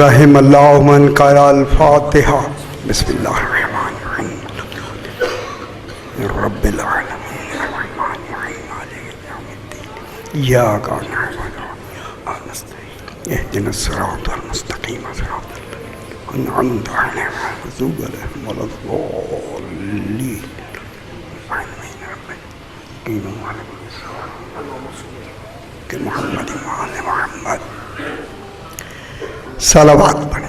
رحم اللہ من قرأ الفاتحہ بسم اللہ الرحمن الرحیم رب العالمین الرحمن الرحیم مالک یوم الدین ایاک نعبد وإیاک نستعین اهدنا الصراط المستقیم صراط الذین أنعمت علیہم غیر المغضوب علیہم ولا الضالین آمین کہ محمد وآل محمد صلوات پڑھیں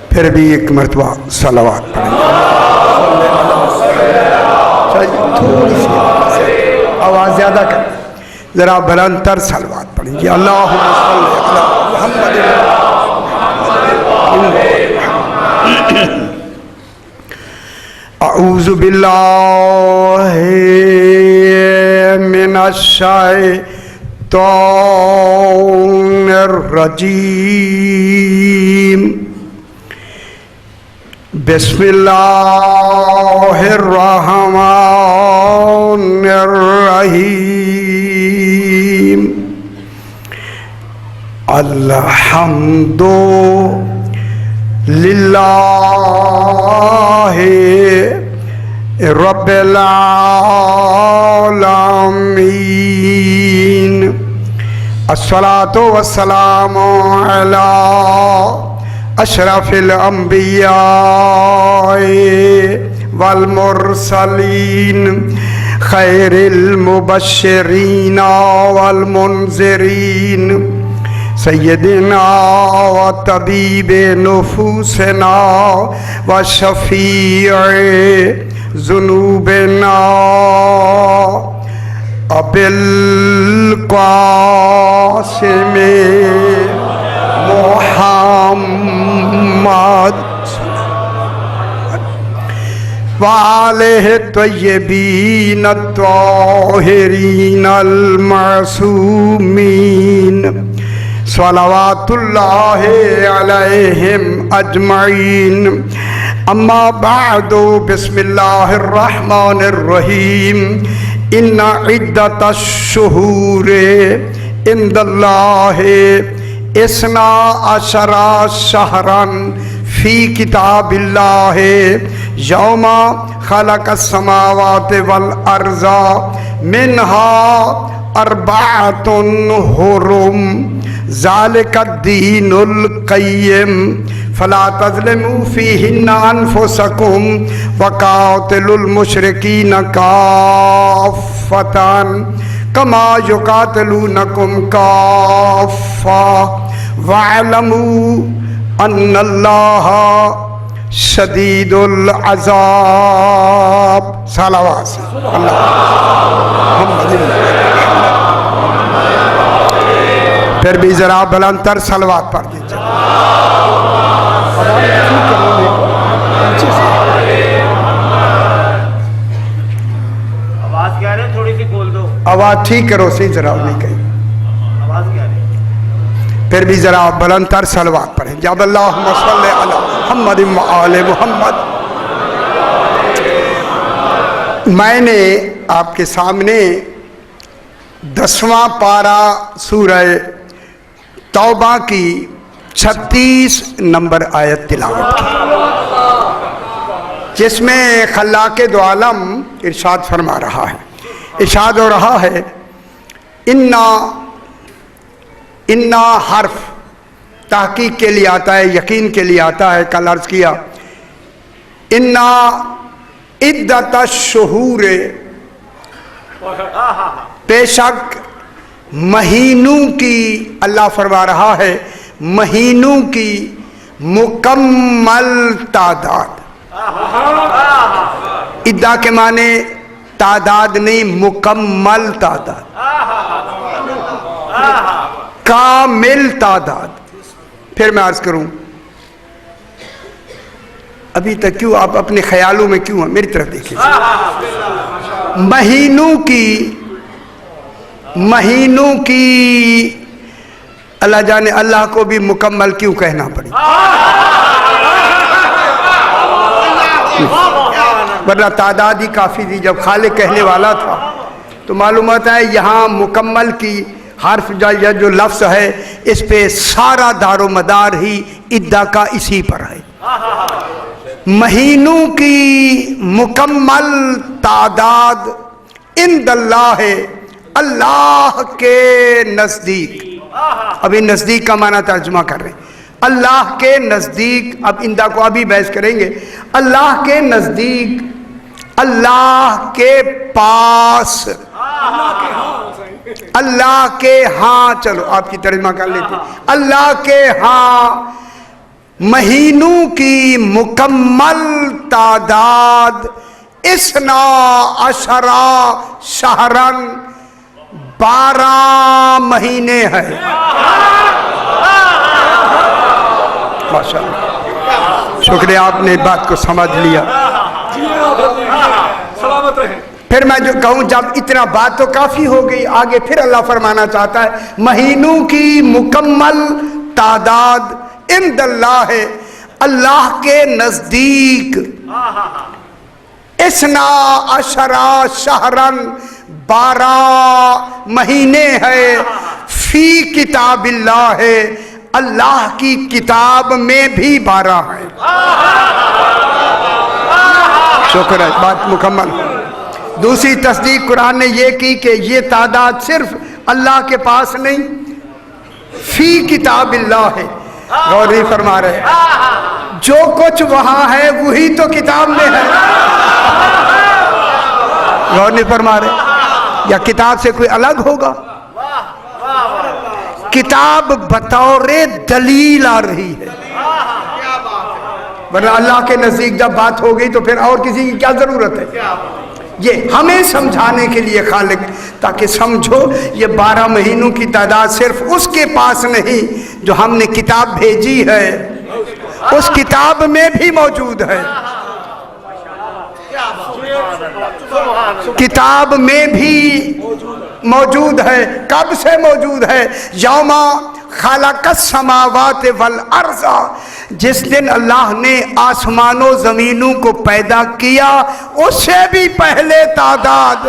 پھر بھی ایک مرتبہ صلوات پڑھیں تھوڑی سی آواز زیادہ کریں ذرا بلند تر صلوات پڑھیں جی اللہم صلی علی محمد اعوذ باللہ من الشیطان الرجیم بسم اللہ الرحمن الرحیم الحمد للہ رب العالمین الصلاة والسلام علی اشرف الانبیاء والمرسلین خیر المبشرین والمنذرین سیدنا و طبیب نفوسنا و شفیع ذنوبنا ابوالقاسم محمد وآلہ الطیبین الطاہرین المعصومین صلوات اللہ علیہم اجمعین اما بعد بسم اللہ الرحمن الرحیم ان عدت الشہور عند اللہ اثنا عشر شہرا فی کتاب اللہ یوم خلق السماوات والارض منہا اربعۃ حرم ذالک الدین القیم فلا تظلموا فیہن انفسکم وقاتلوا المشرکین کافۃ کما یقاتلونکم کافۃ واعلموا ان اللہ شدید العذاب صلوات پھر بھی ذرا بلند تر صلوات پڑھ دیجئے آواز کیا رہے تھوڑی سی بول دو آواز ٹھیک کرو سی ذرا نہیں کہیں آواز کیا رہے پھر بھی ذرا بلند تر صلوات پڑھیں جب اللہم صلی علی محمد وآل محمد میں نے آپ کے سامنے 10واں پارہ سورہ توبہ کی 36 نمبر آیت تلاوت کی جس میں خلاق دو عالم ارشاد فرما رہا ہے ارشاد ہو رہا ہے انا حرف تحقیق کے لیے آتا ہے یقین کے لیے آتا ہے کل عرض کیا انا عدت الشہور بے شک مہینوں کی اللہ فرما رہا ہے مہینوں کی مکمل تعداد عدہ کے معنی تعداد نہیں مکمل تعداد کامل تعداد پھر میں عرض کروں ابھی تک کیوں آپ اپنے خیالوں میں کیوں ہیں میری طرف دیکھیں مہینوں کی اللہ جانے اللہ کو بھی مکمل کیوں کہنا پڑی ورنہ تعداد ہی کافی تھی جب خالق کہنے والا تھا تو معلوم ہوتا ہے یہاں مکمل کی حرف جو لفظ ہے اس پہ سارا دار و مدار ہی عدہ کا اسی پر ہے. مہینوں کی مکمل تعداد عند اللہ ہے، اللہ کے نزدیک. ابھی نزدیک کا معنی ترجمہ کر رہے ہیں. اللہ کے نزدیک، اب اندہ کو ابھی بحث کریں گے. اللہ کے نزدیک، اللہ کے پاس، اللہ کے ہاں. چلو آپ کی ترجمہ کر لیتے. اللہ کے ہاں مہینوں کی مکمل تعداد 12 شہرن 12 مہینے ہے. ماشاءاللہ، شکریہ، آپ نے بات کو سمجھ لیا. سلامت رہیں. پھر میں جو کہوں، جب اتنا بات تو کافی ہو گئی، آگے پھر اللہ فرمانا چاہتا ہے مہینوں کی مکمل تعداد عند اللہ ہے، اللہ کے نزدیک 12 شہرن 12 مہینے ہے. فی کتاب اللہ ہے، اللہ کی کتاب میں بھی 12 ہیں. شکر ہے، بات مکمل. دوسری تصدیق قرآن نے یہ کی کہ یہ تعداد صرف اللہ کے پاس نہیں، فی کتاب اللہ ہے. غور نہیں فرما رہے، جو کچھ وہاں ہے وہی تو کتاب میں ہے. غور نہیں فرما رہے، یا کتاب سے کوئی الگ ہوگا؟ کتاب بطور دلیل آ رہی ہے، ورنہ اللہ کے نزدیک جب بات ہو گئی تو پھر اور کسی کی کیا ضرورت ہے؟ یہ ہمیں سمجھانے کے لیے خالق، تاکہ سمجھو یہ 12 مہینوں کی تعداد صرف اس کے پاس نہیں جو ہم نے کتاب بھیجی ہے، اس کتاب میں بھی موجود ہے. کتاب میں بھی موجود ہے. کب سے موجود ہے؟ یوم خلق السماوات والارض، جس دن اللہ نے آسمان و زمینوں کو پیدا کیا اس سے بھی پہلے تعداد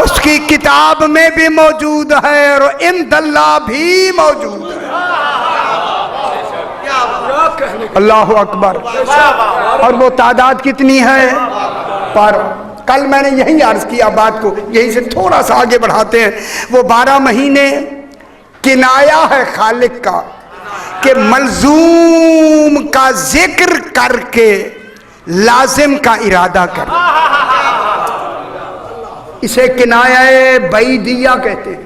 اس کی کتاب میں بھی موجود ہے اور عند اللہ بھی موجود ہے. اللہ اکبر. اور وہ تعداد کتنی ہے؟ پر کل میں نے یہی عرض کیا بات کو، یہی سے تھوڑا سا آگے بڑھاتے ہیں. وہ 12 مہینے کنایا ہے خالق کا کہ ملزوم کا ذکر کر کے لازم کا ارادہ کر. اسے کنایہ بعیدیہ کہتے ہیں.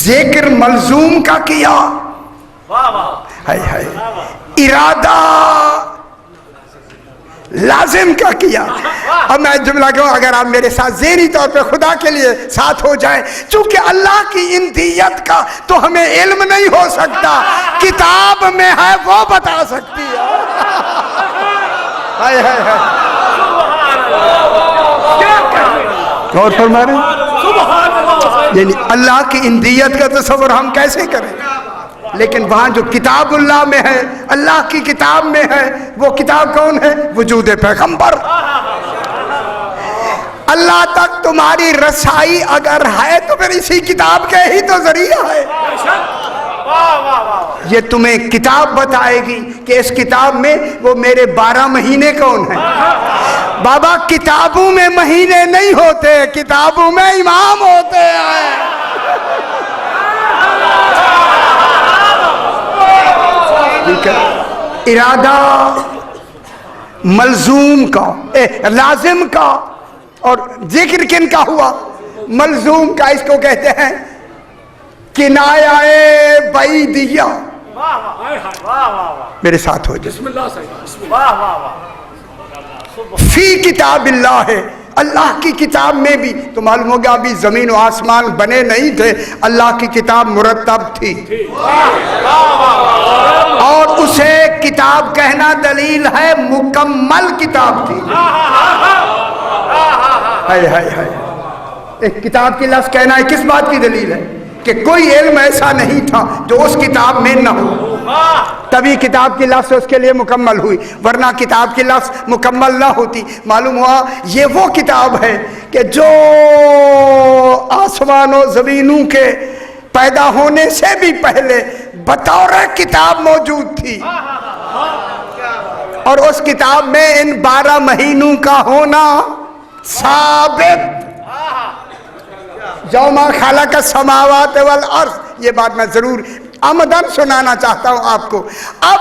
ذکر ملزوم کا کیا، ارادہ لازم کا کیا. اب میں جملہ کہوں، اگر آپ میرے ساتھ ذہنی طور پہ خدا کے لیے ساتھ ہو جائیں، چونکہ اللہ کی اندیت کا تو ہمیں علم نہیں ہو سکتا، کتاب میں ہے وہ بتا سکتی ہے. اور فرما رہے ہیں، یعنی اللہ کی اندیت کا تصور ہم کیسے کریں؟ لیکن وہاں جو کتاب اللہ میں ہے، اللہ کی کتاب میں ہے، وہ کتاب کون ہے؟ وجود پیغمبر. اللہ تک تمہاری رسائی اگر ہے تو پھر اسی کتاب کے ہی تو ذریعہ ہے. یہ تمہیں کتاب بتائے گی کہ اس کتاب میں وہ میرے 12 مہینے کون ہیں. بابا کتابوں میں مہینے نہیں ہوتے، کتابوں میں امام ہوتے ہیں. ارادہ ملزوم کا، لازم کا، اور ذکر کن کا ہوا؟ ملزوم کا. اس کو کہتے ہیں کنایہ بعیدیہ. میرے ساتھ ہو جائے. فی کتاب اللہ ہے، اللہ کی کتاب میں بھی. تو معلوم ہوگا ابھی زمین و آسمان بنے نہیں تھے، اللہ کی کتاب مرتب تھی. اور اسے کتاب کہنا دلیل ہے مکمل کتاب تھی. ایک کتاب کی لفظ کہنا ہے کس بات کی دلیل ہے؟ کہ کوئی علم ایسا نہیں تھا جو اس کتاب میں نہ ہو. تبھی کتاب کی لفظ اس کے لیے مکمل ہوئی، ورنہ کتاب کی لفظ مکمل نہ ہوتی۔ معلوم ہوا یہ وہ کتاب ہے کہ جو آسمان و زمینوں کے پیدا ہونے سے بھی پہلے بطور کتاب موجود تھی، اور اس کتاب میں ان 12 مہینوں کا ہونا ثابت۔ یوم خلق السماوات والارض، یہ بات میں ضرور عمدن سنانا چاہتا ہوں آپ کو۔ اب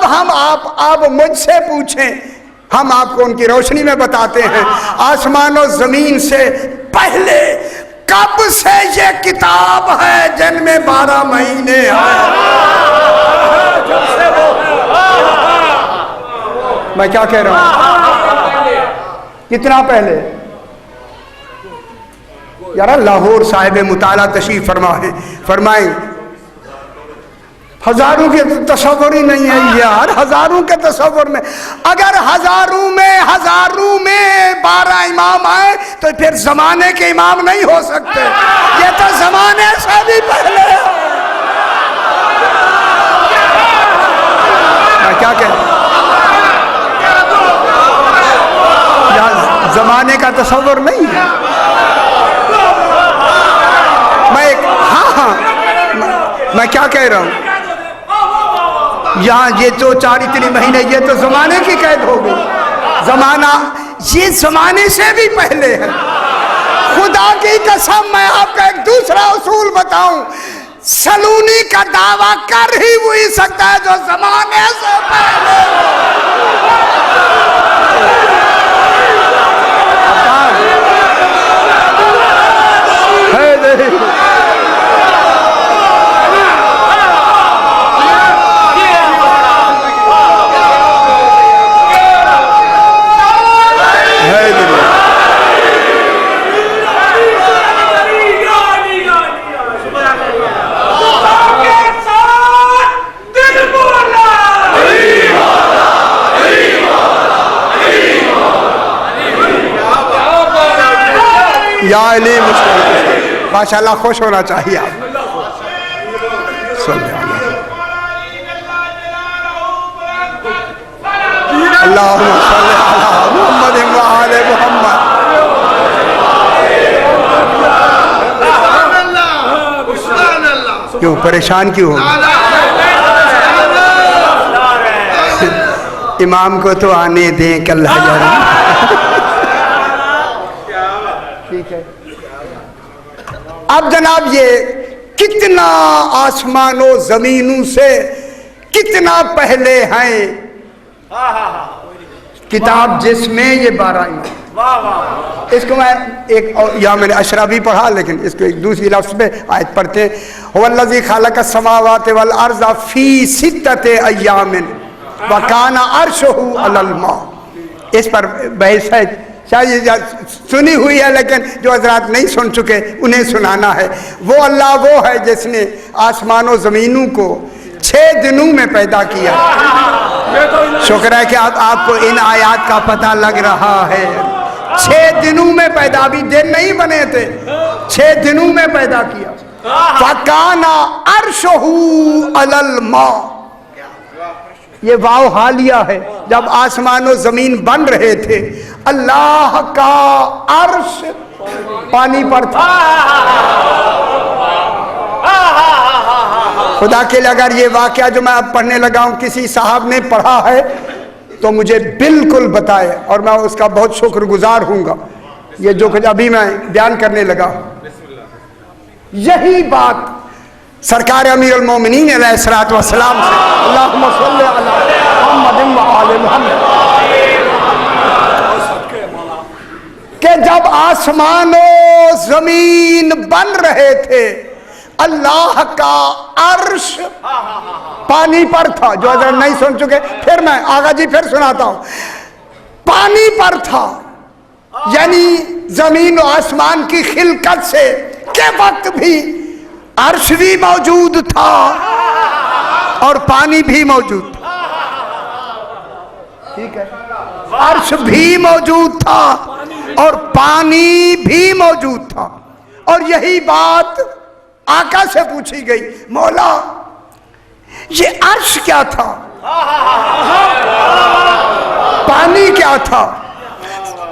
آپ مجھ سے پوچھیں، ہم آپ کو ان کی روشنی میں بتاتے ہیں آسمان و زمین سے پہلے کب سے یہ کتاب ہے جن میں 12 مہینے ہیں۔ میں کیا کہہ رہا ہوں؟ کتنا پہلے؟ یار لاہور صاحب مطالعہ تشریف فرمائیں، ہزاروں کے تصور ہی نہیں ہے یار، ہزاروں کے تصور میں اگر ہزاروں میں 12 امام آئے تو پھر زمانے کے امام نہیں ہو سکتے، یہ تو زمانے سے بھی پہلے ہے۔ میں کیا کہہ رہا ہوں؟ زمانے کا تصور نہیں ہے۔ میں کیا کہہ رہا ہوں؟ یہاں یہ جو 4 اتنی مہینے، یہ تو زمانے کی قید ہو گئی۔ زمانہ یہ زمانے سے بھی پہلے ہے۔ خدا کی قسم میں آپ کا ایک دوسرا اصول بتاؤں، سلونی کا دعویٰ کر ہی وہی سکتا ہے جو زمانے سے پہلے یا علی مشکل، ماشاءاللہ خوش ہونا چاہیے آپ۔ اللہم صلی علی محمد و آل محمد۔ کیوں پریشان کیوں ہو؟ امام کو تو آنے دیں کہ اللہ جارے۔ ٹھیک ہے، اب جناب یہ کتنا آسمان و زمینوں سے کتنا پہلے ہیں کتاب جس میں یہ 12 امام۔ اس کو میں یہاں میں نے اشرا بھی پڑھا، لیکن اس کو ایک دوسری لفظ میں آیت پڑھتے ہیں، هو الذی خلق السماوات والارض فی 6 ایام وکان عرشہ علی الماء۔ اس پر بحث ہے، شاید سنی ہوئی ہے لیکن جو حضرات نہیں سن چکے انہیں سنانا ہے۔ وہ اللہ وہ ہے جس نے آسمان و زمینوں کو 6 دنوں میں پیدا کیا۔ شکر ہے کہ آپ کو ان آیات کا پتہ لگ رہا ہے۔ 6 دنوں میں پیدا، ابھی دن نہیں بنے تھے، 6 دنوں میں پیدا کیا۔ فَكَانَ عَرْشُهُ عَلَى الْمَاءِ، یہ واو حالیہ ہے، جب آسمان و زمین بن رہے تھے اللہ کا عرش پانی پر تھا۔ خدا کے لیے اگر یہ واقعہ جو میں اب پڑھنے لگا ہوں کسی صاحب نے پڑھا ہے تو مجھے بالکل بتائے، اور میں اس کا بہت شکر گزار ہوں گا۔ یہ جو کچھ ابھی میں بیان کرنے لگا، یہی بات سرکار امیر المومنین علیہ الصلوۃ والسلام سے، اللہم صلی علی محمد و آل محمد، کہ جب آسمان و زمین بن رہے تھے اللہ کا عرش پانی پر تھا۔ جو اگر نہیں سن چکے پھر میں آگا جی پھر سناتا ہوں، پانی پر تھا، یعنی زمین و آسمان کی خلقت سے کے وقت بھی عرش بھی موجود تھا اور پانی بھی موجود تھا۔ ٹھیک ہے، عرش بھی موجود تھا اور پانی بھی موجود تھا، اور یہی بات آقا سے پوچھی گئی، مولا یہ عرش کیا تھا، پانی کیا تھا.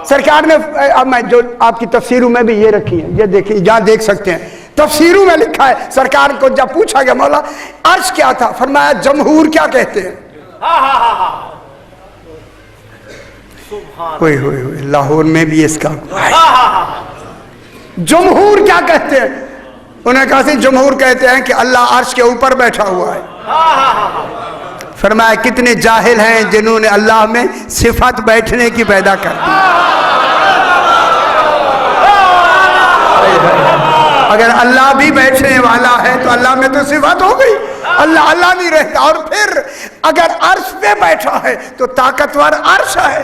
سرکار نے اب میں جو آپ کی تفسیروں میں بھی یہ رکھی ہیں، یہ دیکھیں جہاں دیکھ سکتے ہیں تفسیروں میں لکھا ہے. سرکار کو جب پوچھا گیا مولا عرش کیا تھا، فرمایا جمہور کیا کہتے ہیں. ہوئے ہوئے ہوئے لاہور میں بھی اس کا جمہور کیا کہتے ہیں. انہیں کہا سی جمہور کہتے ہیں کہ اللہ عرش کے اوپر بیٹھا ہوا ہے. فرمایا کتنے جاہل ہیں جنہوں نے اللہ میں صفت بیٹھنے کی پیدا کر دی. اگر اللہ بھی بیٹھنے والا ہے تو اللہ میں تو صفت ہو گئی. اللہ اللہ نہیں رہتا. اور پھر اگر عرش پہ بیٹھا ہے تو طاقتور عرش ہے.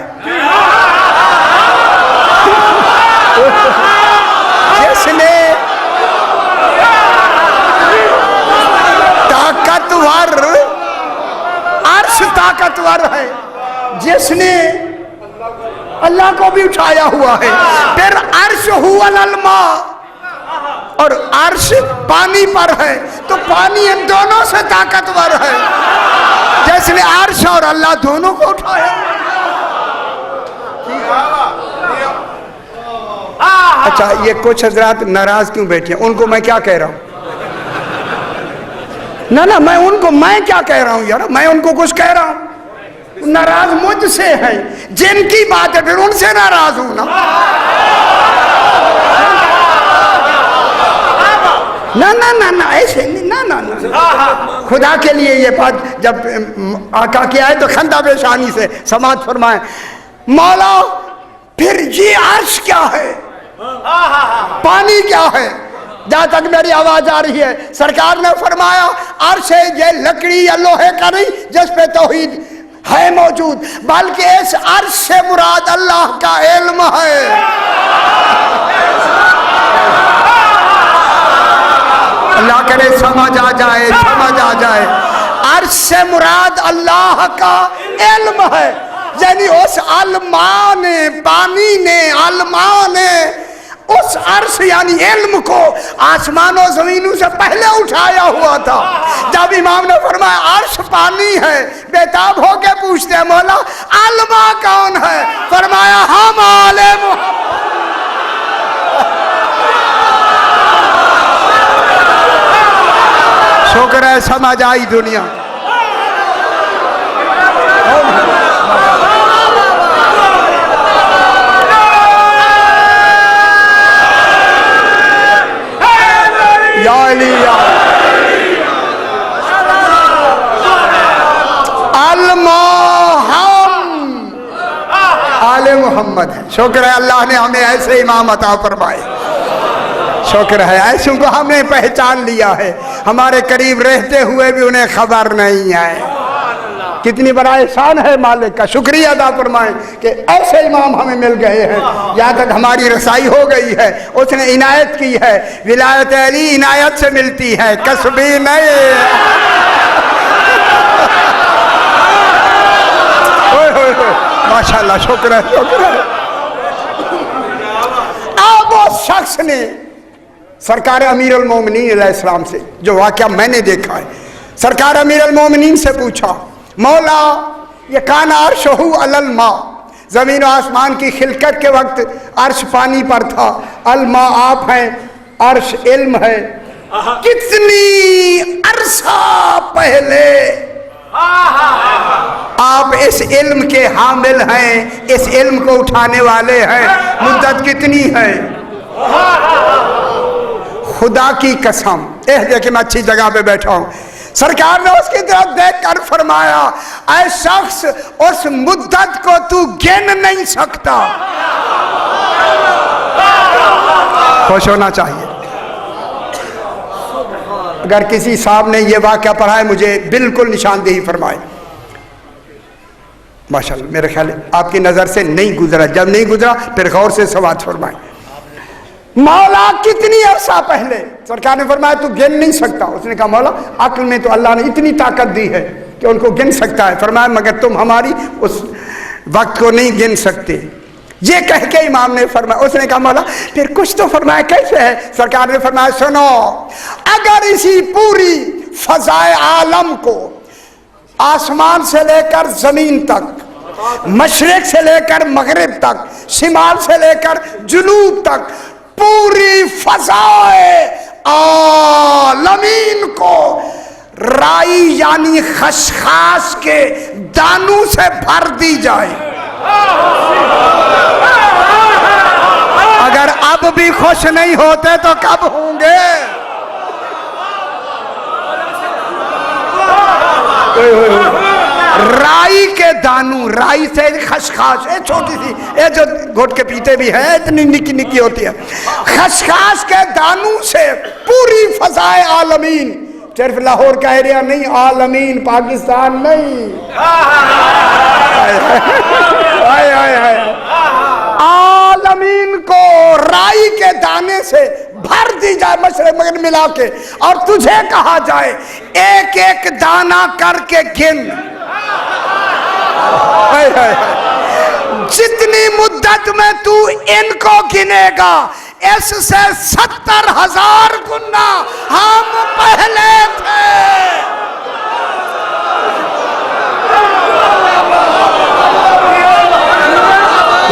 جس نے طاقتور عرش طاقتور ہے، جس نے اللہ کو بھی اٹھایا ہوا ہے. پھر عرش هو الماء اور عرش پانی پر ہے، تو پانی ان دونوں سے طاقتور ہے جس نے عرش اور اللہ دونوں کو اٹھایا. اچھا یہ کچھ حضرات ناراض کیوں بیٹھے ہیں؟ ان کو میں کیا کہہ رہا ہوں؟ نہ میں ان کو میں کیا کہہ رہا ہوں یار، میں ان کو کچھ کہہ رہا ہوں. ناراض مجھ سے ہے، جن کی بات ہے پھر ان سے ناراض ہوں نا. نہ ایسے نہیں. نہ خدا کے لیے یہ بات جب آقا کیا ہے تو خندہ پیشانی سے سماعت فرمائیں. مولا پھر یہ عرش کیا ہے، پانی کیا ہے؟ جہاں تک میری آواز آ رہی ہے سرکار نے فرمایا عرش ہے یہ لکڑی یا لوہے کا نہیں جس پہ توحید ہے موجود، بلکہ اس عرش سے مراد اللہ کا علم ہے. اللہ کرے سمجھ آ جائے، سمجھ آ جائے. عرش سے مراد اللہ کا علم ہے، یعنی اس علماء نے، پانی نے، علماء نے اس عرش یعنی علم کو آسمان و زمینوں سے پہلے اٹھایا ہوا تھا. جب امام نے فرمایا عرش پانی ہے، بےتاب ہو کے پوچھتے ہیں مولا علماء کون ہے؟ فرمایا ہم عالم. شکر ہے سمجھ آئی دنیا. یا علی یا آل محمد ہے. شکر ہے اللہ نے ہمیں ایسے امام عطا فرمائے. شکر ہے ایسوں کو ہم نے پہچان لیا ہے، ہمارے قریب رہتے ہوئے بھی انہیں خبر نہیں ہے. کتنی بڑا احسان ہے مالک کا، شکریہ ادا فرمائیں کہ ایسے امام ہمیں مل گئے ہیں. یہاں تک ہماری رسائی ہو گئی ہے، اس نے عنایت کی ہے. ولایت علی عنایت سے ملتی ہے، کسبی نہیں. ماشاءاللہ شکر ہے شکر ہے. اب اس شخص نے سرکار امیر المومنین علیہ السلام سے جو واقعہ میں نے دیکھا ہے، سرکار امیر المومنین سے پوچھا مولا یہ کان عرشہ علی الماء، زمین و آسمان کی خلقت کے وقت عرش پانی پر تھا، الماء آپ ہیں، عرش علم ہے. کتنی عرصہ پہلے آپ اس علم کے حامل ہیں، اس علم کو اٹھانے والے ہیں، مدت کتنی ہے؟ خدا کی قسم دیکھیں میں اچھی جگہ پہ بیٹھا ہوں. سرکار نے اس کی طرف دیکھ کر فرمایا اے شخص اس مدت کو تو گن نہیں سکتا. خوش ہونا چاہیے. اگر کسی صاحب نے یہ واقعہ پڑھا ہے مجھے بالکل نشاندہی فرمائے. ماشاءاللہ میرے خیال آپ کی نظر سے نہیں گزرا، جب نہیں گزرا پھر غور سے سوات فرمائیں. مولا کتنی عرصہ پہلے؟ سرکار نے فرمایا تو گن نہیں سکتا. اس نے کہا مولا عقل میں تو اللہ نے اتنی طاقت دی ہے کہ ان کو گن سکتا ہے. فرمایا مگر تم ہماری اس وقت کو نہیں گن سکتے. یہ کہہ کے امام نے فرمایا، اس نے کہا مولا پھر کچھ تو فرمایا کیسے ہے؟ سرکار نے فرمایا سنو، اگر اسی پوری فضائے عالم کو آسمان سے لے کر زمین تک، مشرق سے لے کر مغرب تک، شمال سے لے کر جنوب تک، پوری فضائے عالمین کو رائی یعنی خشخاش کے دانوں سے بھر دی جائے۔ اگر اب بھی خوش نہیں ہوتے تو کب ہوں گے؟ رائی کے دانوں، رائی سے خشخاش، چھوٹی سی، یہ جو گھٹ کے پیتے بھی ہیں اتنی نکی نکی ہوتی ہے، خشخاش کے دانوں سے پوری فضائے عالمین، صرف لاہور کا ایریا نہیں، عالمین، پاکستان نہیں، عالمین کو رائی کے دانے سے بھر دی جائے، مشرق مغرب ملا کے، اور تجھے کہا جائے ایک ایک دانہ کر کے گن، جتنی مدت میں تو ان کو گنے گا اس سے 70,000 گنا ہم پہلے تھے۔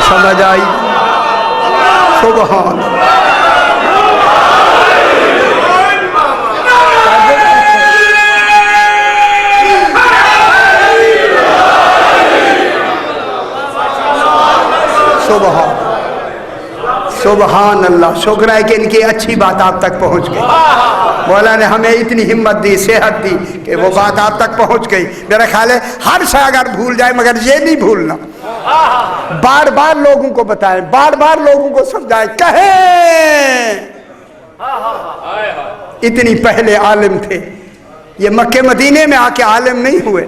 سمجھ آئی؟ سبحان سبحان اللہ، شکر ہے کہ ان کی اچھی بات آپ تک پہنچ گئی، مولا نے ہمیں اتنی ہمت دی، صحت دی کہ وہ بات آپ تک پہنچ گئی۔ میرا خیال ہے ہر شے اگر بھول جائے مگر یہ نہیں بھولنا، بار بار لوگوں کو بتائیں، بار بار لوگوں کو سمجھائیں، کہیں اتنی پہلے عالم تھے، یہ مکے مدینے میں آ کے عالم نہیں ہوئے،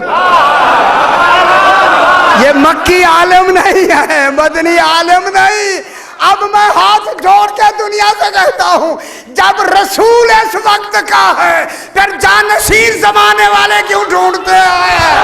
یہ مکی عالم نہیں ہے، مدنی عالم نہیں۔ اب میں ہاتھ جوڑ کے دنیا سے کہتا ہوں، جب رسول اس وقت کا ہے پھر جانشین زمانے والے کیوں ڈھونڈتے آئے ہیں؟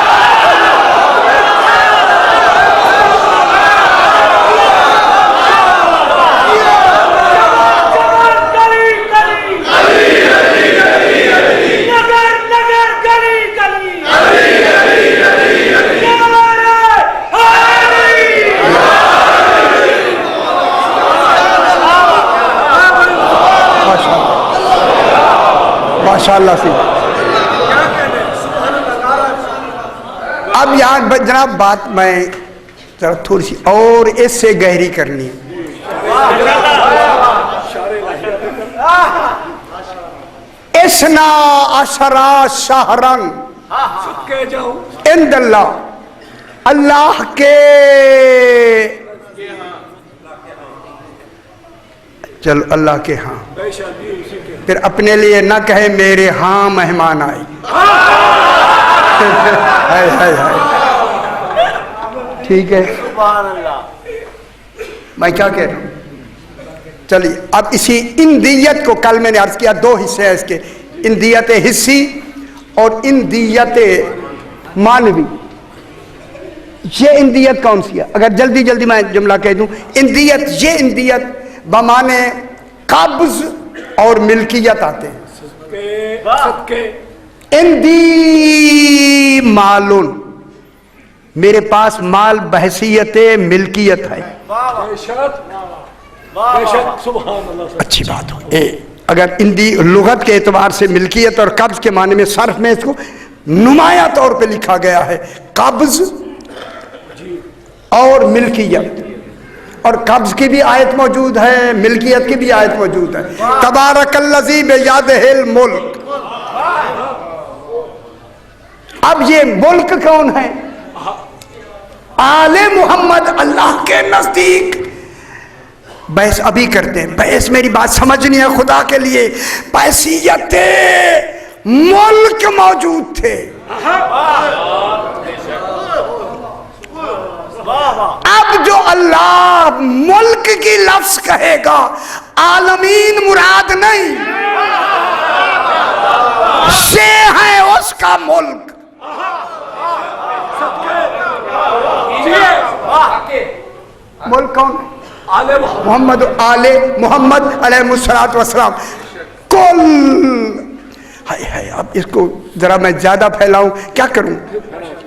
ماشاءاللہ سے اب یہاں جناب بات میں ذرا تھوڑی سی اور اس سے گہری کرنی ہے۔ اسنا عشرہ شہرن عند اللہ، اللہ کے چلو اللہ کے ہاں، پھر اپنے لیے نہ کہے میرے ہاں مہمان آئے، ٹھیک ہے؟ میں کیا کہہ رہا ہوں؟ چلیے اب اسی اندیت کو کل میں نے عرض کیا دو حصے ہیں اس کے، اندیت حسی اور اندیت معنوی۔ یہ اندیت کون سی ہے؟ اگر جلدی جلدی میں جملہ کہہ دوں، اندیت، یہ اندیت بمانے قبض اور ملکیت آتے ہیں۔ اندی مالون، میرے پاس مال بحیثیت ملکیت ہے، اچھی بات ہو۔ اگر اندی لغت کے اعتبار سے ملکیت اور قبض کے معنی میں صرف میں اس کو نمایاں طور پہ لکھا گیا ہے، قبض اور ملکیت، اور قبض کی بھی آیت موجود ہے، ملکیت کی بھی آیت موجود ہے۔ تبارک الذی بیدہ الملک، اب یہ ملک کون ہے؟ آل محمد اللہ کے نزدیک بحث ابھی کرتے ہیں، بحث میری بات سمجھنی ہے خدا کے لیے، بحثیت ملک موجود تھے۔ اب جو اللہ ملک کی لفظ کہے گا عالمین مراد نہیں، سے ہے اس کا ملک۔ ملک کون ہے؟ محمد، آل محمد علیہ السلام کل۔ اب اس کو ذرا میں زیادہ پھیلاؤں، کیا کروں؟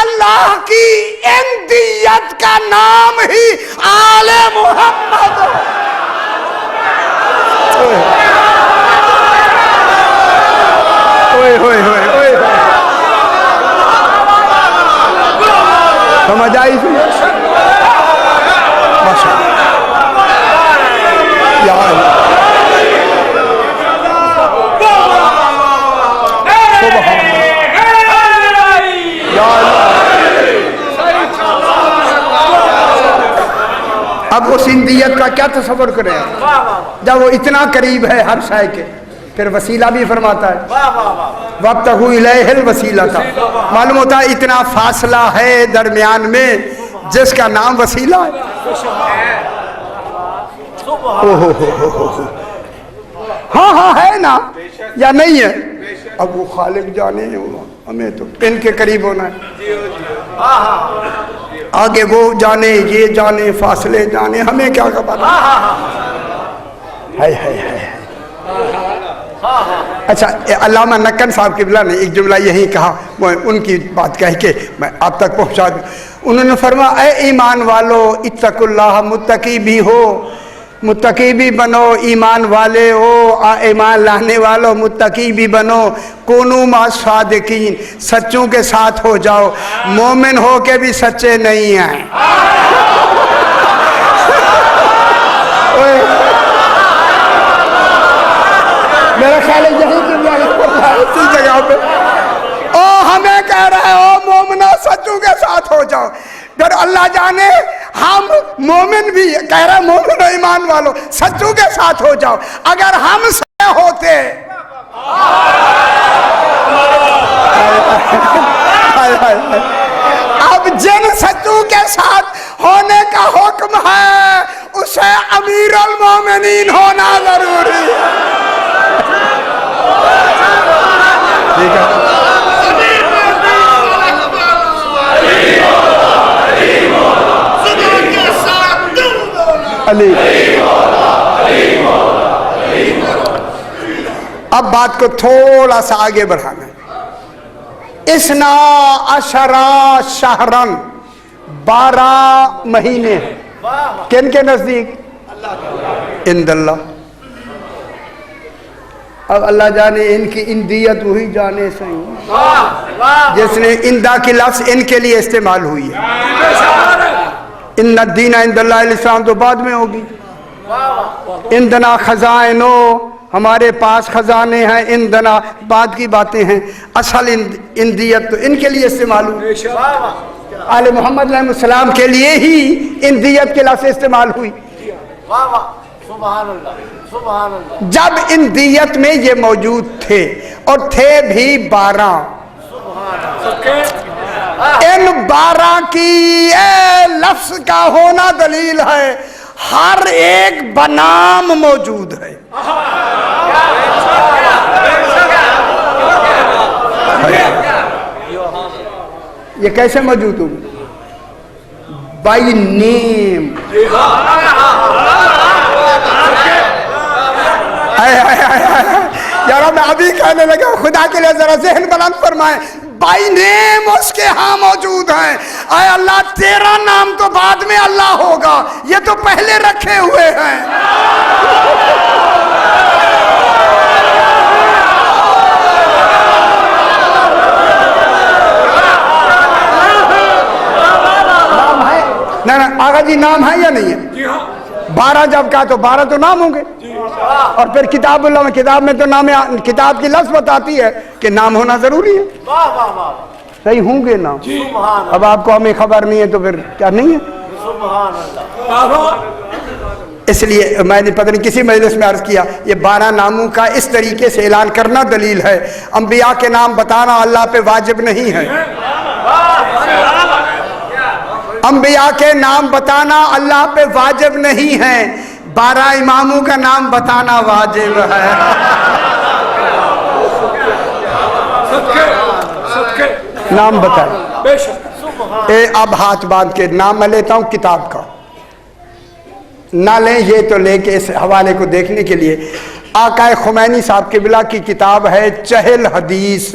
اللہ کی اندیت کا نام ہی آل محمد. سمجھ آئی تھی؟ یا اللہ اب اس اندیت کا کیا تصور کریں جب وہ اتنا قریب ہے ہر شے کے. پھر وسیلہ بھی فرماتا ہے وَابْتَغُوا إِلَيْهِ الْوَسِيلَةَ. معلوم ہوتا ہے اتنا فاصلہ ہے درمیان میں جس کا نام وسیلہ ہے. ہاں ہے نا یا نہیں ہے؟ اب وہ خالق جانے ہمیں تو ان کے قریب ہونا ہے. آگے وہ جانے یہ جانے فاصلے جانے ہمیں کیا خبر ہے. اچھا علامہ نکن صاحب قبلہ نے ایک جملہ یہی کہا, وہ ان کی بات کہہ کے میں آپ تک پہنچا دوں. انہوں نے فرمایا اے ایمان والو اتقوا اللہ, متقی بھی ہو, متقی بھی بنو, ایمان والے ہو, ایمان لانے والو متقی بھی بنو, کونوا مع الصادقین, سچوں کے ساتھ ہو جاؤ, مومن ہو کے بھی سچے نہیں ہیں. میرا خیال ہے یہی اسی جگہ پہ ہمیں کہہ رہے ہو مومنہ سچوں کے ساتھ ہو جاؤ. پھر اللہ جانے ہم مومن بھی کہہ رہے مومن و ایمان والو سچوں کے ساتھ ہو جاؤ. اگر ہم سے ہوتے اب جن سچوں کے ساتھ ہونے کا حکم ہے اسے امیر المومنین ہونا ضروری ہے. ٹھیک ہے علی. اب بات کو تھوڑا سا آگے بڑھانا ہے. اسنا عشرہ شہرن, 12 مہینے کن کے نزدیک؟ عند اللہ. اب اللہ جانے ان کی اندیت وہی جانے صحیح جس نے اندہ کی لفظ ان کے لیے استعمال ہوئی ہے. ان الدین عند اللہ الاسلام تو بعد میں ہوگی. اندنا خزائنو, ہمارے پاس خزانے ہیں, اندنا بعد کی باتیں ہیں. اصل اندیت تو ان کے لیے استعمال ہوئی, آل محمد علیہ السلام کے لیے ہی اندیت کے لفظ استعمال ہوئی. جب اندیت میں یہ موجود تھے اور تھے بھی 12, ان 12 کی لفظ کا ہونا دلیل ہے ہر ایک بنام موجود ہے. یہ کیسے موجود ہوں؟ By name. یار میں ابھی کہنے لگا خدا کے لیے ذرا ذہن بلند فرمائیں. بائی نیم اس کے ہاں موجود ہیں. اے اللہ تیرا نام تو بعد میں اللہ ہوگا, یہ تو پہلے رکھے ہوئے ہیں. نام ہے نا آغا جی, نام ہے یا نہیں ہے؟ 12 جب کہا تو 12 تو نام ہوں گے. اور پھر کتاب اللہ میں, کتاب میں تو نام, کتاب کی لفظ بتاتی ہے کہ نام ہونا ضروری ہے. صحیح ہوں گے نام. اب آپ کو ہمیں خبر نہیں ہے تو پھر کیا نہیں ہے. اس لیے میں نے پتہ نہیں کسی مجلس میں عرض کیا, یہ 12 ناموں کا اس طریقے سے اعلان کرنا دلیل ہے. انبیاء کے نام بتانا اللہ پہ واجب نہیں ہے. انبیاء کے نام بتانا اللہ پہ واجب نہیں ہے. 12 اماموں کا نام بتانا واجب ہے. نام بتائیں. اب ہاتھ باندھ کے نام میں لیتا ہوں کتاب کا, نہ لیں یہ تو لے کے اس حوالے کو دیکھنے کے لیے. آقا خمینی صاحب قبلہ کی کتاب ہے چہل حدیث,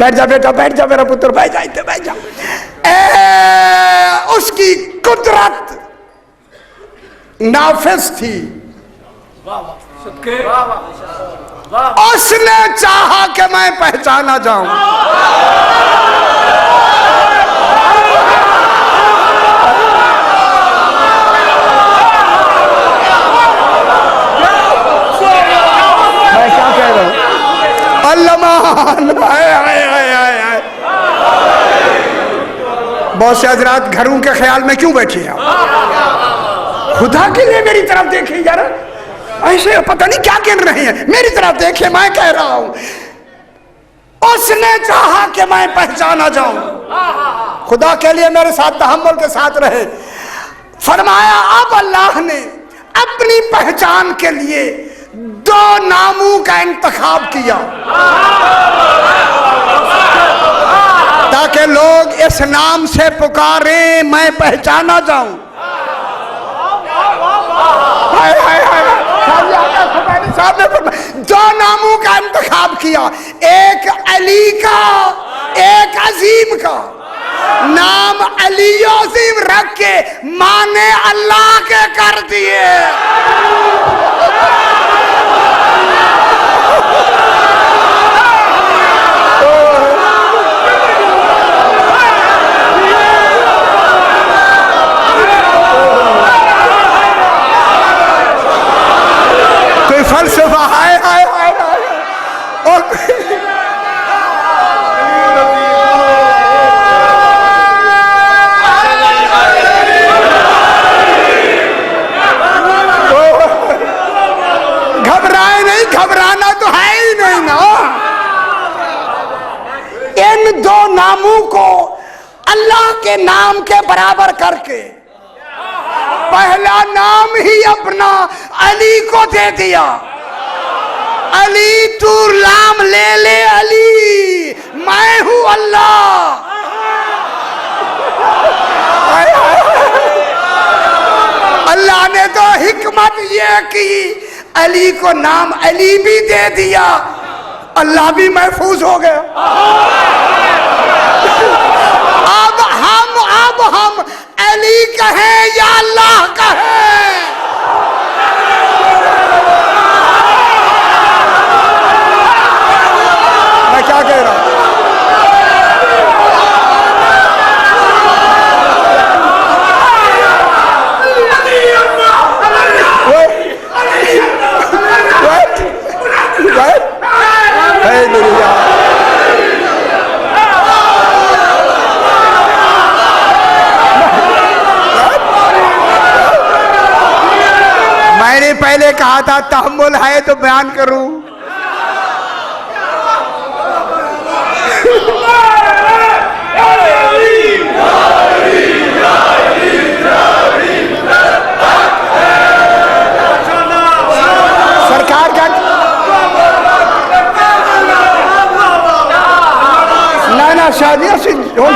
بیٹھ جا بیٹا، بیٹھ جا میرا پتر، بیٹھ جا، بیٹھ جا۔ اس کی قدرت نافذ تھی، اس نے چاہا کہ میں پہچانا جاؤں۔ میں کیا کہہ رہا ہوں؟ علمان، بہت سے حضرات گھروں کے خیال میں کیوں بیٹھے ہیں؟ خدا کے لیے میری طرف دیکھیں یار، ایسے پتہ نہیں کیا کہہ رہے ہیں، میری طرف دیکھیں، میں کہہ رہا ہوں اس نے چاہا کہ میں پہچانا جاؤں۔ خدا کے لیے میرے ساتھ تحمل کے ساتھ رہے۔ فرمایا اب اللہ نے اپنی پہچان کے لیے 2 ناموں کا انتخاب کیا تاکہ لوگ اس نام سے پکاریں میں پہچانا جاؤں۔ 2 ناموں کا انتخاب کیا، ایک علی کا، ایک عظیم کا۔ نام علی عظیم رکھ کے ماں نے اللہ کے کر دیے۔ کوئی فلسفہ ہے اور گھبرائے نہیں، گھبرانا تو ہے ہی نہیں نا۔ ان 2 ناموں کو اللہ کے نام کے برابر کر کے پہلا نام ہی اپنا علی کو دے دیا۔ علی تو نام لے لے علی، میں ہوں اللہ۔ اللہ نے تو حکمت یہ کی علی کو نام علی بھی دے دیا، اللہ بھی محفوظ ہو گیا۔ اب ہم علی کہیں یا اللہ کہیں؟ میں کیا کہہ رہا ہوں؟ میں نے پہلے کہا تھا تحمل ہے تو بیان کروں۔ سرکار کا نانا شادیوں سے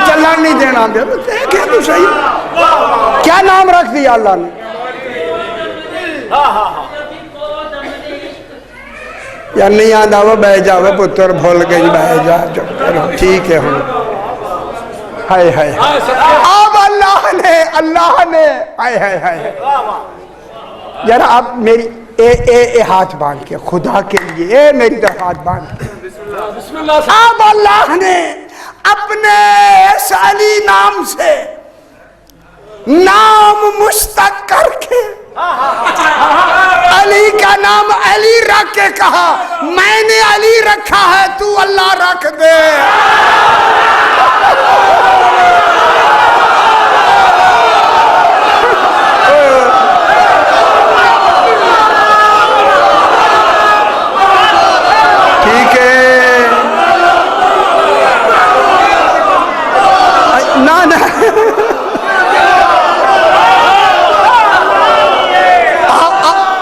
چلنا نہیں دینا، دیکھیں تو صحیح کیا نام رکھ دیا اللہ نے۔ یا نہیں آدھا وہ بہ جاوے پتر بھول گئی، بہ جا ٹھیک ہے ہوں۔ ہائے ہائے اب اللہ نے ہائے ذرا آپ میری اے ہاتھ باندھ کے خدا کے لیے، اے میری طرف ہاتھ باندھ کے۔ اب اللہ نے اپنے اس علی نام سے نام مشتق کر کے علی کا نام علی رکھ کے کہا میں نے علی رکھا ہے تو اللہ رکھ دے۔ ٹھیک ہے نا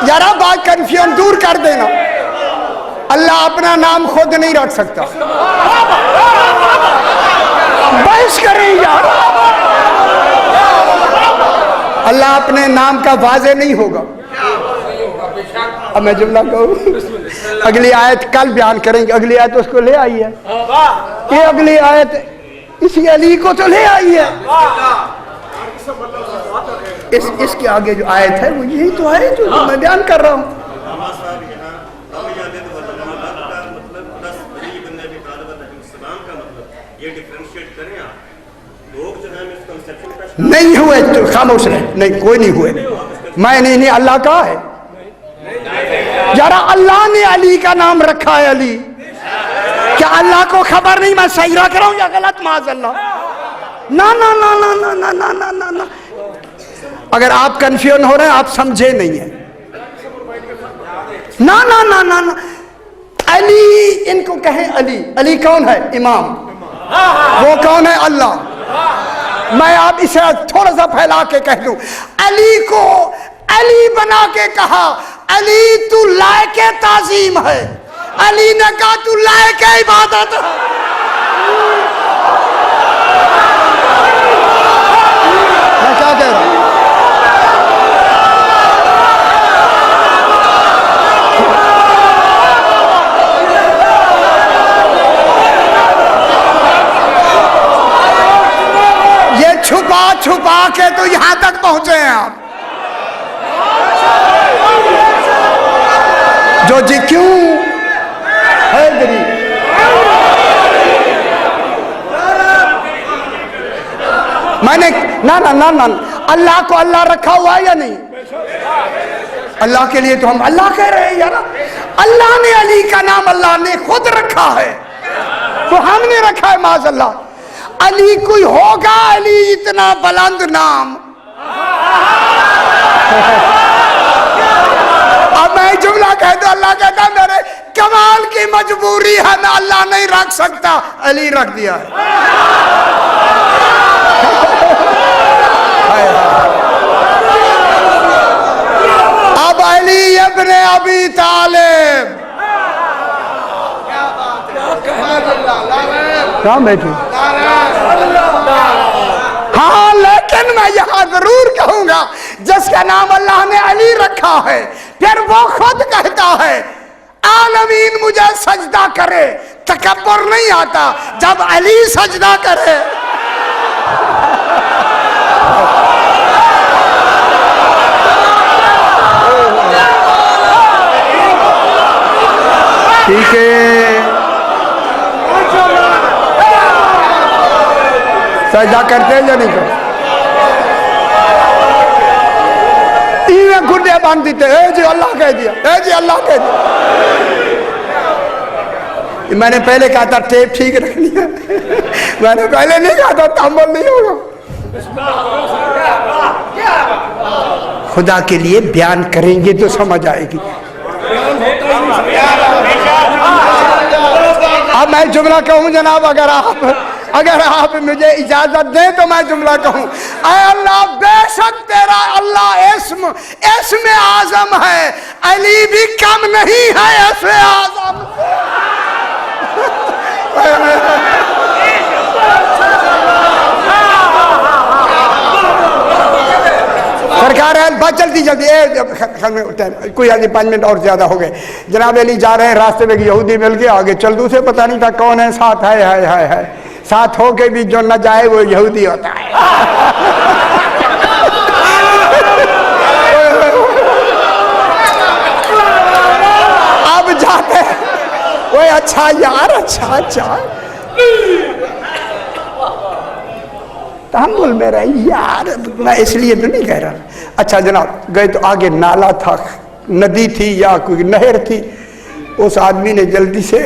ذرا بات کنفیوژن دور کر دینا، اللہ اپنا نام خود نہیں رکھ سکتا، بحث کریں یار، اللہ اپنے نام کا واضح نہیں ہوگا۔ اب میں جملہ کہوں، اگلی آیت کل بیان کریں گے، اگلی آیت اس کو لے آئی ہے، یہ اگلی آیت اسی علی کو تو لے آئی ہے، اس کے آگے جو آیت ہے وہ یہی تو ہے جو میں بیان کر رہا ہوں۔ نہیں ہوئے تو خاموش رہے، نہیں کوئی نہیں ہوئے، میں نہیں اللہ کا ہے یارا، اللہ نے علی کا نام رکھا ہے علی، کیا اللہ کو خبر نہیں میں صحیح رکھ رہا ہوں یا غلط؟ معاذ اللہ، نا نا نا نا نا نا نا نا نا نا، اگر آپ کنفیوژن ہو رہے ہیں آپ سمجھے نہیں ہیں، نا نا نا نا نا، علی ان کو کہیں علی، علی کون ہے؟ امام، وہ کون ہے؟ اللہ۔ میں آپ اسے تھوڑا سا پھیلا کے کہہ دوں، علی کو علی بنا کے کہا علی تو لائق تعظیم ہے، علی نے کہا تو لائق عبادت ہے۔ میں کیا کہہ رہا ہوں؟ چھپا چھپا کے تو یہاں تک پہنچے ہیں آپ، جو جی کیوں حیدری میں نے نا نا نا نا، اللہ کو اللہ رکھا ہوا ہے یا نہیں؟ اللہ کے لیے تو ہم اللہ کہہ رہے ہیں یار، اللہ نے علی کا نام اللہ نے خود رکھا ہے، تو ہم نے رکھا ہے معاذ اللہ۔ علی کوئی ہوگا علی اتنا بلند نام؟ اب میں جملہ کہہ دوں، اللہ کہتا میرے کمال کی مجبوری ہے، میں اللہ نہیں رکھ سکتا، علی رکھ دیا ہے۔ اب علی ابن ابی طالب کہاں بیٹھے؟ ہاں لیکن میں یہاں ضرور کہوں گا جس کا نام اللہ نے علی رکھا ہے، پھر وہ خود کہتا ہے عالمین مجھے سجدہ کرے، تکبر نہیں آتا جب علی سجدہ کرے۔ ٹھیک ہے، سجدہ کرتے ہیں یا نہیں کرتے؟ ایویں گھٹے باندھ دیتے، اے جی اللہ کہہ دیا، اے جی اللہ کہہ دیا۔ میں نے پہلے کہا تھا ٹیپ ٹھیک رکھنی ہے، میں نے پہلے نہیں کہا تھا تحمل نہیں ہوگا۔ خدا کے لیے بیان کریں گے تو سمجھ آئے گی۔ اب میں جملہ کہوں جناب، اگر آپ مجھے اجازت دیں تو میں جملہ کہوں، اے اللہ بے شک تیرا اللہ اسم اعظم ہے، علی بھی کم نہیں ہے اسم اعظم سے۔ سرکار ہے بات جلدی کوئی آدمی 5 منٹ اور زیادہ ہو گئے، جناب علی جا رہے ہیں، راستے میں یہودی مل گیا، آگے چل دوسرے پتہ نہیں تھا کون ہے ساتھ، ہے ساتھ ہو کے بھی جو نہ جائے وہ یہودی ہوتا ہے۔ اب جاتے وہ اچھا یار، اچھا تحمل میں رہی یار، میں اس لیے تو نہیں کہہ رہا۔ اچھا جناب گئے تو آگے نالا تھا، ندی تھی یا کوئی نہر تھی، اس آدمی نے جلدی سے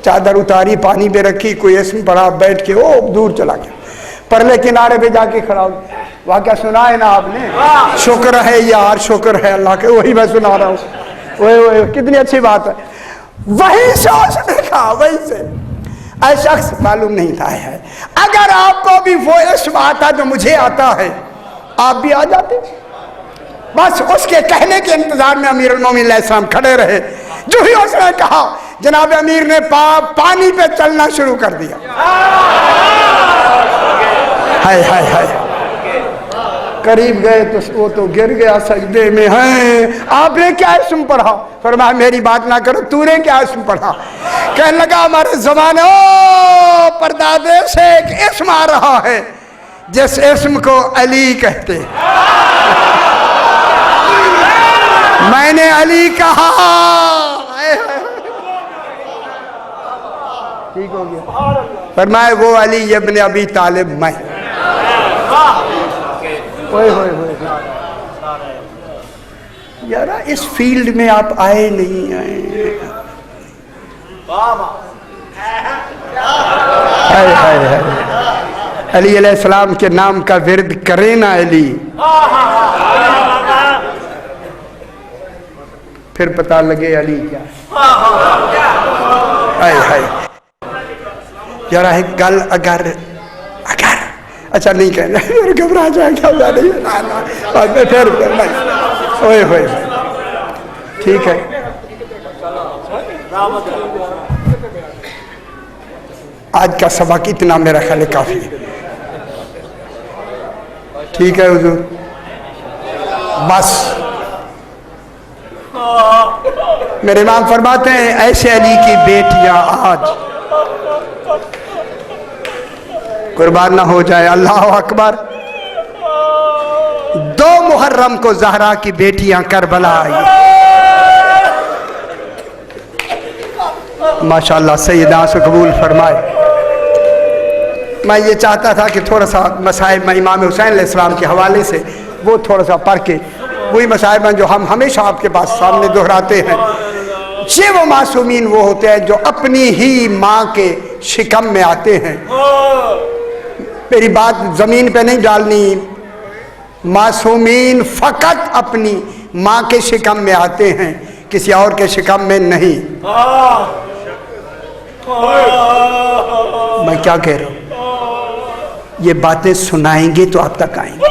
چادر اتاری، پانی پہ رکھی، کوئی اسم پڑا، بیٹھ کے وہ دور چلا گیا، پرلے کنارے پہ جا کے کھڑا ہو گیا۔ واقعہ سنا ہے نا آپ نے؟ شکر ہے یار، شکر ہے اللہ کے، وہی میں سنا رہا ہوں، وہ کتنی اچھی بات ہے۔ وہی سے اس نے کہا، وہی سے اے شخص معلوم نہیں تھا ہے، اگر آپ کو بھی وہ اسم آتا جو مجھے آتا ہے آپ بھی آ جاتے۔ بس اس کے کہنے کے انتظار میں امیر المومنین علیہ السلام کھڑے رہے، جو ہی اس نے کہا جناب امیر نے پانی پہ چلنا شروع کر دیا۔ ہائے ہائے ہائے، قریب گئے تو وہ تو گر گیا سجدے میں. ہیں آپ نے کیا اسم پڑھا؟ فرمایا میری بات نہ کرو، تو نے کیا اسم پڑھا؟ کہنے لگا ہمارے زمانے پردادے سے ایک اسم آ رہا ہے جس اسم کو علی کہتے. میں نے علی کہا. ٹھیک ہو گیا. فرمائے وہ علی ابن ابی طالب میں. ہوئے ہوئے ہوئے یار اس فیلڈ میں آپ آئے نہیں آئے. علی علیہ السلام کے نام کا ورد کرے نا علی، پھر پتہ لگے علی کیا. یار ایک گل اگر اچھا نہیں کہنا، گھبرا جائے گا پھر ہوئے ہوئے. ٹھیک ہے آج کا سبق اتنا میرا خیال ہے کافی ہے. ٹھیک ہے حضور بس. میرے امام فرماتے ہیں ایسے علی کی بیٹیاں آج قربان نہ ہو جائے. اللہ اکبر. 2 محرم کو زہرا کی بیٹیاں کربلا آئی. ماشاءاللہ سیدہ سے قبول فرمائے. میں یہ چاہتا تھا کہ تھوڑا سا مسائب میں امام حسین علیہ السلام کے حوالے سے وہ تھوڑا سا پڑھ کے وہی مسائب ہیں جو ہم ہمیشہ آپ کے پاس سامنے دہراتے ہیں. یہ وہ معصومین وہ ہوتے ہیں جو اپنی ہی ماں کے شکم میں آتے ہیں. میری بات زمین پہ نہیں ڈالنی. معصومین فقط اپنی ماں کے شکم میں آتے ہیں، کسی اور کے شکم میں نہیں. میں کیا کہہ رہا ہوں؟ یہ باتیں سنائیں گے تو آپ تک آئیں گے،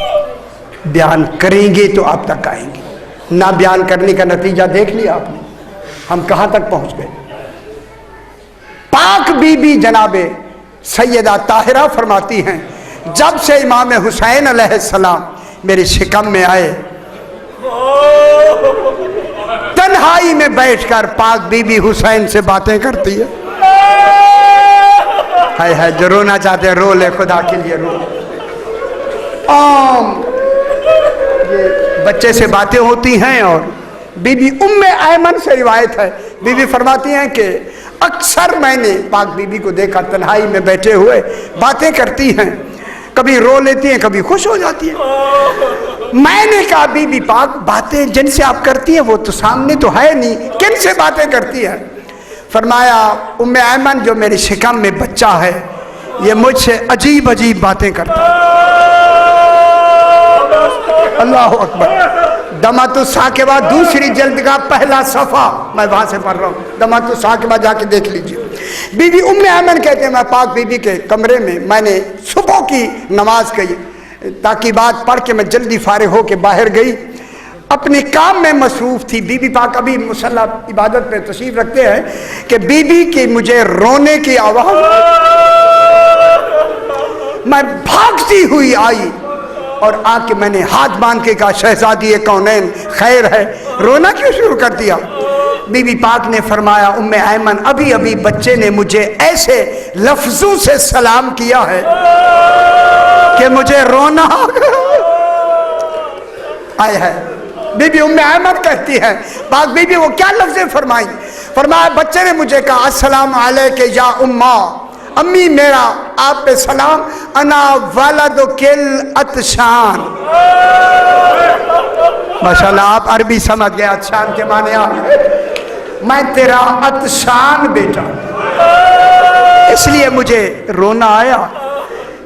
بیان کریں گے تو آپ تک آئیں گے. نہ بیان کرنے کا نتیجہ دیکھ لیا آپ نے، ہم کہاں تک پہنچ گئے. پاک بی بی جناب سیدہ طاہرہ فرماتی ہیں جب سے امام حسین علیہ السلام میرے شکم میں آئے، تنہائی میں بیٹھ کر پاک بی بی حسین سے باتیں کرتی ہے. ہے جو رونا چاہتے ہیں رو لے، خدا کے لیے رو. یہ بچے سے باتیں ہوتی ہیں. اور بی بی ام ایمن سے روایت ہے، بی بی فرماتی ہیں کہ اکثر میں نے پاک بی بی کو دیکھا تنہائی میں بیٹھے ہوئے باتیں کرتی ہیں، کبھی رو لیتی ہیں کبھی خوش ہو جاتی ہیں. میں نے کہا بی بی پاک باتیں جن سے آپ کرتی ہیں وہ تو سامنے تو ہے نہیں، کن سے باتیں کرتی ہیں؟ فرمایا ام ایمن جو میرے شکم میں بچہ ہے یہ مجھ سے عجیب عجیب باتیں کرتا ہے. اللہ اکبر. دمات الساکبہ دوسری جلد کا پہلا صفحہ میں وہاں سے پڑھ رہا ہوں. دمات الساکبہ جا کے دیکھ لیجئے. بی بی ام ایمن کہتے ہیں میں پاک بی بی کے کمرے میں نے صبح کی نماز کی تاکہ بات پڑھ کے میں جلدی فارغ ہو کے باہر گئی. اپنے کام میں مصروف تھی. بی بی پاک ابھی مصلی عبادت پہ تشریف رکھتے ہیں کہ بی بی کی مجھے رونے کی آواز، میں بھاگتی ہوئی آئی اور آ کے میں نے ہاتھ باندھ کے کہا شہزادی کونین خیر ہے، رونا کیوں شروع کر دیا؟ بی بی پاک نے فرمایا ام ایمن ابھی ابھی بچے نے مجھے ایسے لفظوں سے سلام کیا ہے کہ مجھے رونا آ گیا. آئے ہے بی بی ام ایمن کہتی ہے پاک بی بی وہ کیا لفظیں فرمائی؟ فرمایا بچے نے مجھے کہا السلام علیکہ یا اماں، امی میرا آپ پہ سلام، انا ولدکل عطشان. ماشاءاللہ آپ عربی سمجھ گئے، عطشان کے معنی میں تیرا عطشان بیٹا، اس لیے مجھے رونا آیا.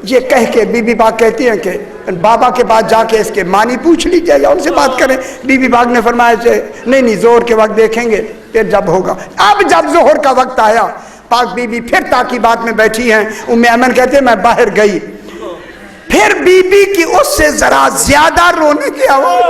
یہ کہہ کے بی بی پاک کہتی ہیں کہ بابا کے پاس جا کے اس کے معنی پوچھ لیجیے یا ان سے بات کریں. بی بی پاک نے فرمایا نہیں زہر کے وقت دیکھیں گے پھر جب ہوگا. اب جب ظہر کا وقت آیا پاک بی بی پھر تاکیبات میں بیٹھی ہیں. ام ایمن کہتے ہیں میں باہر گئی، پھر بی بی کی اس سے ذرا زیادہ رونے کی آواز،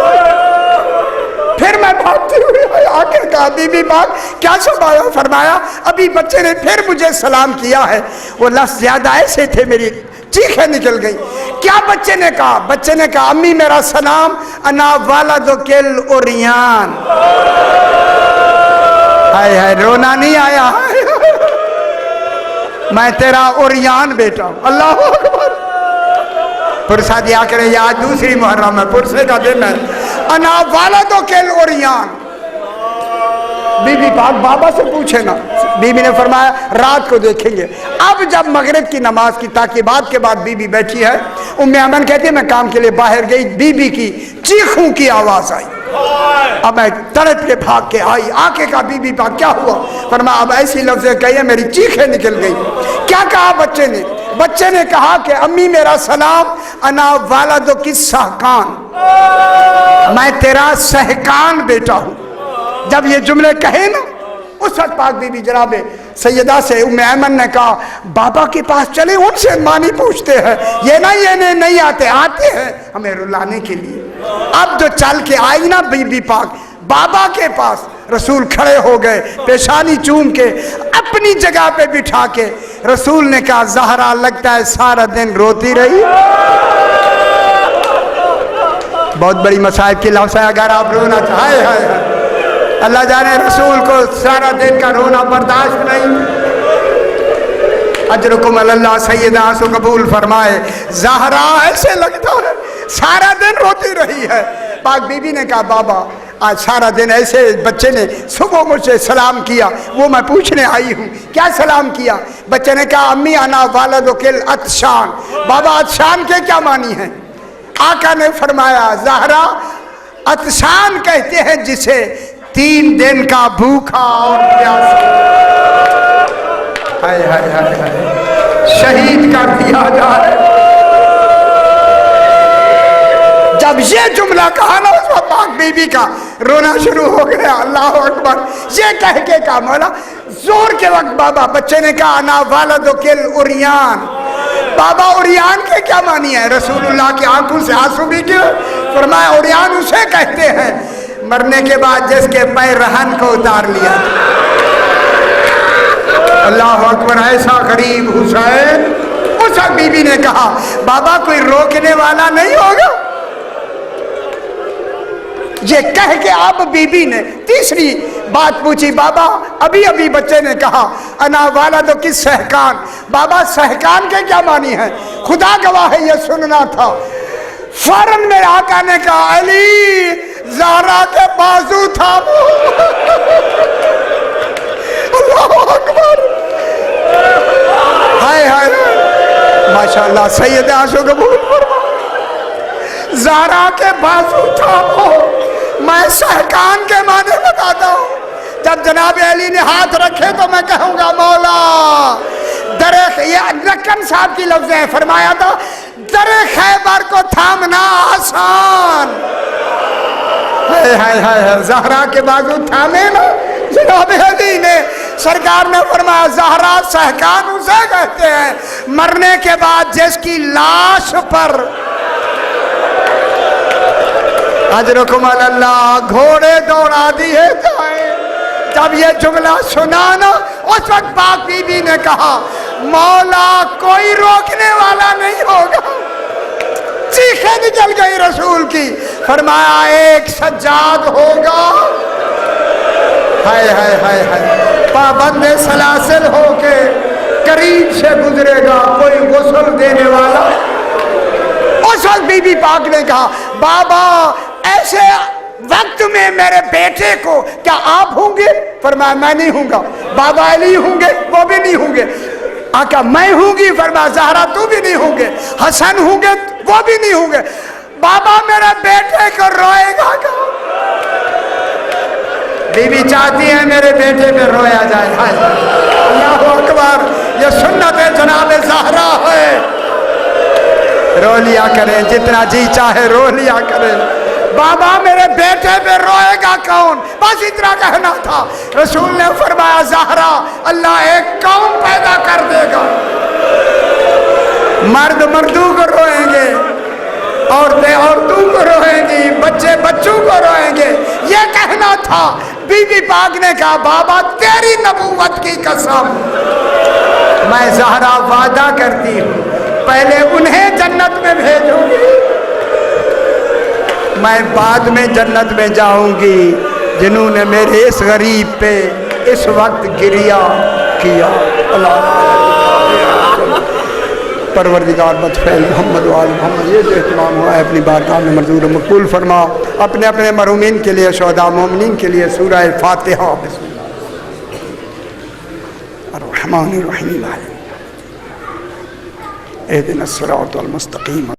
پھر میں بھاگتی ہوئی آ کے کہا بی بی پاک کیا سب آیا؟ فرمایا ابھی بچے نے پھر مجھے سلام کیا ہے. وہ لفظ زیادہ ایسے تھے میری چیخیں نکل گئی. کیا بچے نے کہا؟ بچے نے کہا امی میرا سلام، انا والدکل اوریان۔ ہائے ہائے، رونا نہیں آیا، میں تیرا اوریان بیٹا ہوں۔ اللہ اکبر۔ پرسہ دیا کرے، یہ آج دوسری محرم ہے، پرسے کا دن ہے۔ انا والدکل اوریان۔ بی بی پاک بابا سے پوچھے نا، بی بی نے فرمایا رات کو دیکھیں گے۔ اب جب مغرب کی نماز کی تاکیبات کے بعد بی بی بیٹھی ہے، ام ایمن کہتی ہے میں کام کے لیے باہر گئی، بی بی کی چیخوں کی آواز آئی، اب میں تڑپ کے بھاگ کے آئی، آ کے کہا بی بی پاک کیا ہوا؟ فرمایا اب ایسی لفظیں کہی ہیں میری چیخیں نکل گئی۔ کیا کہا بچے نے؟ بچے نے کہا کہ امی میرا سلام، انا والدک السحقان، میں تیرا سحقان بیٹا ہوں۔ جب یہ جملے کہے نا، اس وقت پاک بی بی جناب سیدہ سے ام ایمن نے کہا بابا کے پاس چلے، ان سے مانی پوچھتے ہیں، یہ نہیں آتے ہیں ہمیں رلانے کے لیے۔ اب جو چل کے آئی نا بی بی پاک بابا کے پاس، رسول کھڑے ہو گئے، پیشانی چوم کے اپنی جگہ پہ بٹھا کے رسول نے کہا زہرا لگتا ہے سارا دن روتی رہی۔ بہت بڑی مصائب کی لفظ ہے، اگر آپ رونا چاہے، اللہ جانے رسول کو سارا دن کا رونا برداشت نہیں۔ اجرکم اللہ، سیدہ آنسو قبول فرمائے، زہرا ایسے لگتا ہے سارا دن روتی رہی ہے۔ پاک بی بی نے کہا بابا آج سارا دن ایسے، بچے نے صبح مجھے سلام کیا، وہ میں پوچھنے آئی ہوں کیا سلام کیا؟ بچے نے کہا امی انا والدکل عطشان۔ بابا عطشان کے کیا معنی ہیں؟ آقا نے فرمایا زہرا عطشان کہتے ہیں جسے 3 دن کا بھوکا اور پیاسا، ہائے ہائے ہائے ہائے، شہید کر دیا جائے۔ جب یہ جملہ کہا نا، اس وقت پاک بی بی کا رونا شروع ہو گیا۔ اللہ اکبر۔ یہ کہہ کے کہا مولا زور کے وقت بابا، بچے نے کہا انا والدکل اوریان۔ بابا اوریان کے کیا معنی ہے؟ رسول اللہ کی آنکھوں سے آنسو بھی گر۔ فرمایا اوریان اسے کہتے ہیں مرنے کے بعد جس کے پیر رہن کو اتار لیا۔ اللہ اکبر۔ ایسا غریب حسین۔ اس وقت بی بی نے کہا بابا کوئی روکنے والا نہیں ہوگا؟ یہ کہہ کے اب بی بی نے تیسری بات پوچھی، بابا ابھی بچے نے کہا انا والدک السحقان۔ بابا سحقان کے کیا معنی ہے؟ خدا گواہ ہے یہ سننا تھا۔ فوراً میرے آقا نے کہا علی زہرا کے بازو تھامو۔ اللہ اکبر۔ ہائے ہائے، ماشاءاللہ سید آنسو قبول فرما۔ زہرا کے بازو تھامو، میں سحقان کے معنی بتاتا ہوں۔ جب جناب علی نے ہاتھ رکھے تو میں کہوں گا مولا یہ لکن صاحب کی لفظ ہے، فرمایا تھا در خیبر کو تھامنا آسان۔ زہرا کے بازو تھامے نا جناب علی نے، سرکار نے فرمایا زہرا سحقان اسے کہتے ہیں مرنے کے بعد جس کی لاش پر اجرکم اللہ گھوڑے دوڑا دیے جائیں۔ جب یہ جملہ سنا نا، اس وقت پاک بی بی نے کہا مولا کوئی روکنے والا نہیں ہوگا۔ چیخیں نکل گئی رسول کی۔ فرمایا ایک سجاد ہوگا، ہائے ہائے ہائے ہائے، پابند سلاسل ہو کے قریب سے گزرے گا کوئی غسل دینے والا۔ اس وقت بی بی پاک نے کہا بابا ایسے وقت میں میرے بیٹے کو کیا آپ ہوں گے؟ فرمایا میں نہیں ہوں گا۔ بابا علی ہوں گے؟ وہ بھی نہیں ہوں گے۔ آقا میں ہوں گی؟ فرمایا زہرا تو بھی نہیں ہوں گے۔ حسن ہوں گے؟ وہ بھی نہیں ہوں گے۔ بابا میرے بیٹے کو روئے گا کیا؟ بی بی چاہتی ہے میرے بیٹے پہ رویا جائے۔ اللہ اکبر، یہ سنت جناب زہرا ہے۔ رو لیا کریں جتنا جی چاہے، رو لیا کریں۔ بابا میرے بیٹے پہ روئے گا کون؟ بس اتنا کہنا تھا۔ رسول نے فرمایا زہرا اللہ ایک قوم پیدا کر دے گا، مرد مردوں کو روئیں گے، عورتیں عورتوں کو روئیں گی، بچے بچوں کو روئیں گے، یہ کہنا تھا۔ بی بی پاک نے کہا بابا تیری نبوت کی قسم میں زہرا وعدہ کرتی ہوں پہلے انہیں جنت میں بھیجوں گی، میں بعد میں جنت میں جاؤں گی جنہوں نے میرے اس غریب پہ اس وقت گریہ کیا۔ اللہ پروردگار بطفیل محمد و آل محمد، یہ جو اہتمام ہوا ہے اپنی بارگاہ میں منظور و مقبول فرما۔ اپنے اپنے مرحومین کے لیے، شہداء مومنین کے لیے سورہ فاتحہ۔ بسم اللہ الرحمن الرحیم، اہدنا الصراط المستقیم۔